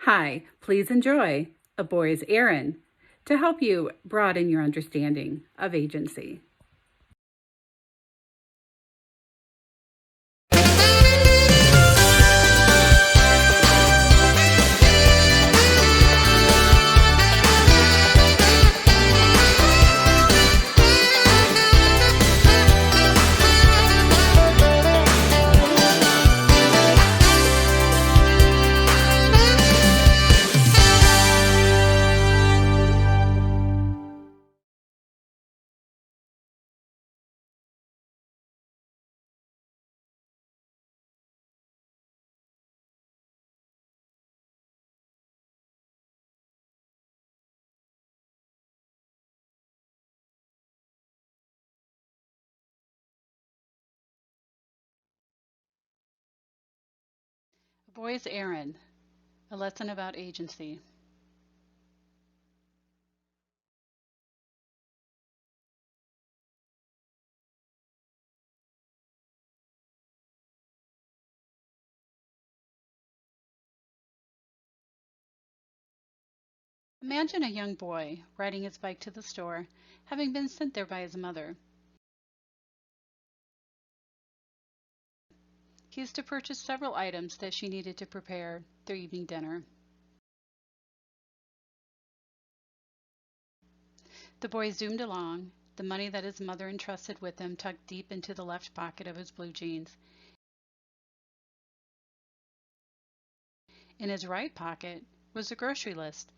Hi, please enjoy A Boy's Errand to help you broaden your understanding of agency. A Boy's Errand, a lesson about agency. Imagine a young boy riding his bike to the store, having been sent there by his mother. He is to purchase several items that she needed to prepare their evening dinner. The boy zoomed along, the money that his mother entrusted with him tucked deep into the left pocket of his blue jeans. In his right pocket was a grocery list,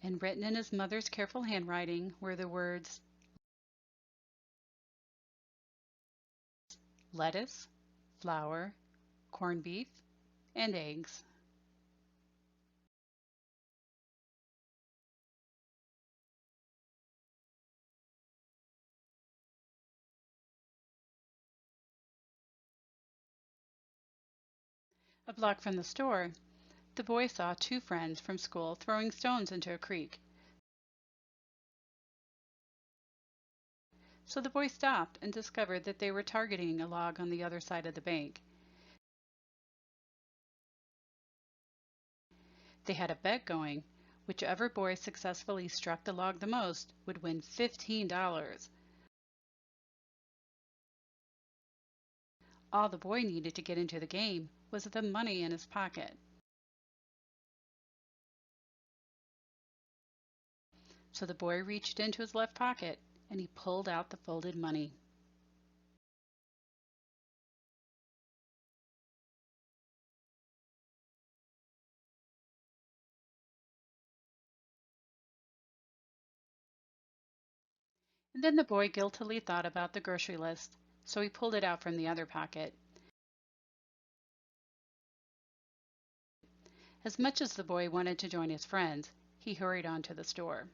and written in his mother's careful handwriting were the words lettuce, flour, corned beef, and eggs. A block from the store, the boy saw two friends from school throwing stones into a creek. So the boy stopped and discovered that they were targeting a log on the other side of the bank. They had a bet going. Whichever boy successfully struck the log the most would win $15. All the boy needed to get into the game was the money in his pocket. So the boy reached into his left pocket and he pulled out the folded money. And then the boy guiltily thought about the grocery list, so he pulled it out from the other pocket. As much as the boy wanted to join his friends, he hurried on to the store.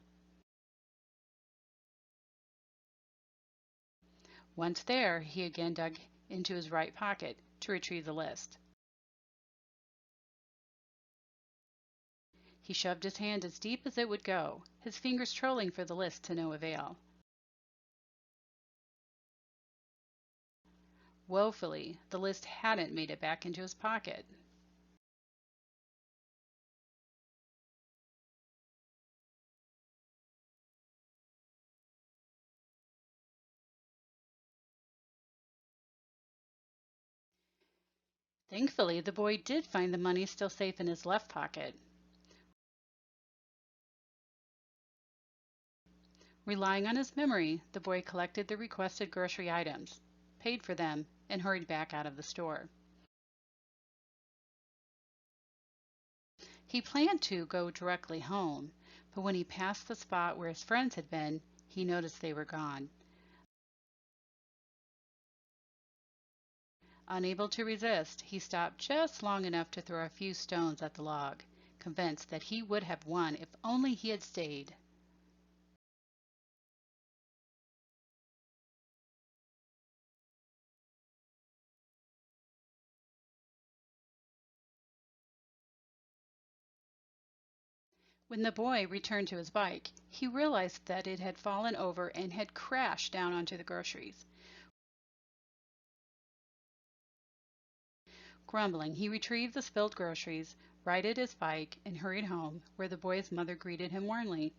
Once there, he again dug into his right pocket to retrieve the list. He shoved his hand as deep as it would go, his fingers trolling for the list to no avail. Woefully, the list hadn't made it back into his pocket. Thankfully, the boy did find the money still safe in his left pocket. Relying on his memory, the boy collected the requested grocery items, paid for them, and hurried back out of the store. He planned to go directly home, but when he passed the spot where his friends had been, he noticed they were gone. Unable to resist, he stopped just long enough to throw a few stones at the log, convinced that he would have won if only he had stayed. When the boy returned to his bike, he realized that it had fallen over and had crashed down onto the groceries. Grumbling, he retrieved the spilled groceries, righted his bike, and hurried home, where the boy's mother greeted him warmly.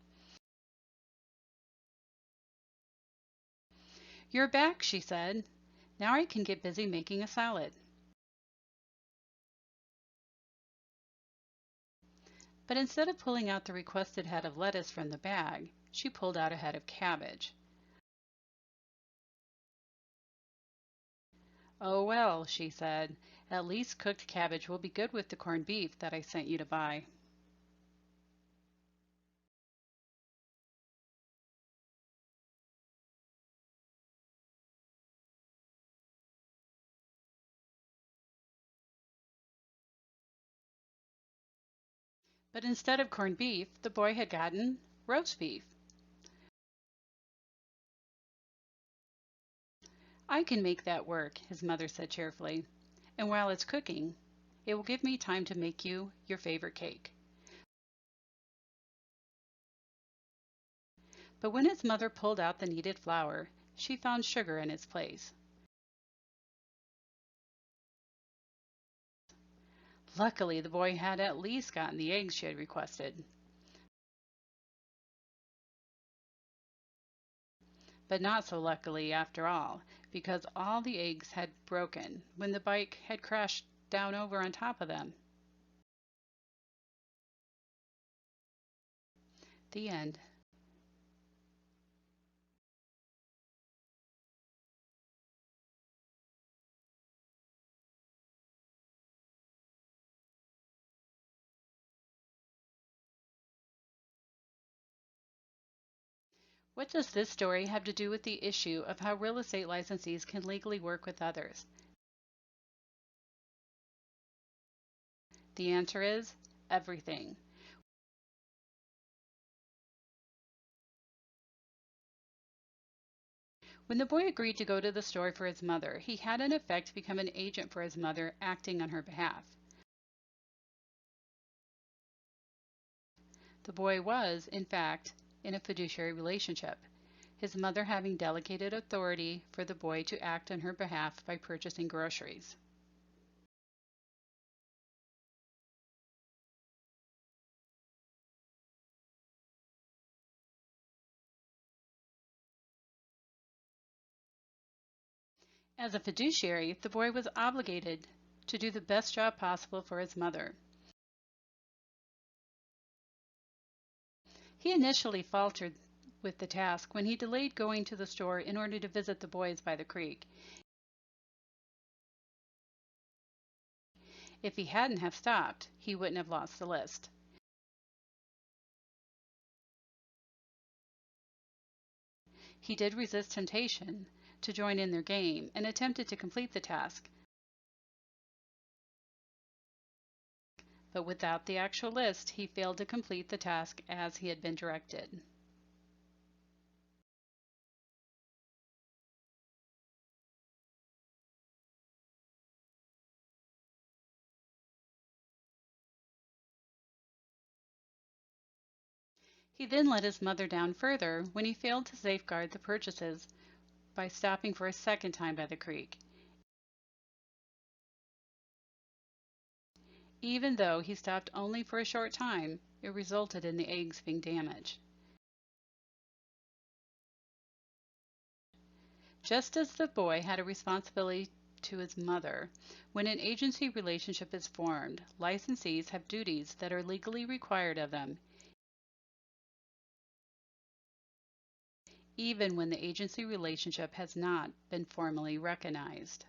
"You're back," she said. "Now I can get busy making a salad." But instead of pulling out the requested head of lettuce from the bag, she pulled out a head of cabbage. "Oh, well," she said, "at least cooked cabbage will be good with the corned beef that I sent you to buy." But instead of corned beef, the boy had gotten roast beef. "I can make that work," his mother said cheerfully. "And while it's cooking, it will give me time to make you your favorite cake." But when his mother pulled out the kneaded flour, she found sugar in its place. Luckily, the boy had at least gotten the eggs she had requested. But not so luckily after all, because all the eggs had broken when the bike had crashed down over on top of them. The end. What does this story have to do with the issue of how real estate licensees can legally work with others? The answer is everything. When the boy agreed to go to the store for his mother, he had in effect become an agent for his mother, acting on her behalf. The boy was, in fact, in a fiduciary relationship, his mother having delegated authority for the boy to act on her behalf by purchasing groceries. As a fiduciary, the boy was obligated to do the best job possible for his mother. He initially faltered with the task when he delayed going to the store in order to visit the boys by the creek. If he hadn't have stopped, he wouldn't have lost the list. He did resist temptation to join in their game and attempted to complete the task, but without the actual list, he failed to complete the task as he had been directed. He then let his mother down further when he failed to safeguard the purchases by stopping for a second time by the creek. Even though he stopped only for a short time, it resulted in the eggs being damaged. Just as the boy had a responsibility to his mother, when an agency relationship is formed, licensees have duties that are legally required of them, even when the agency relationship has not been formally recognized.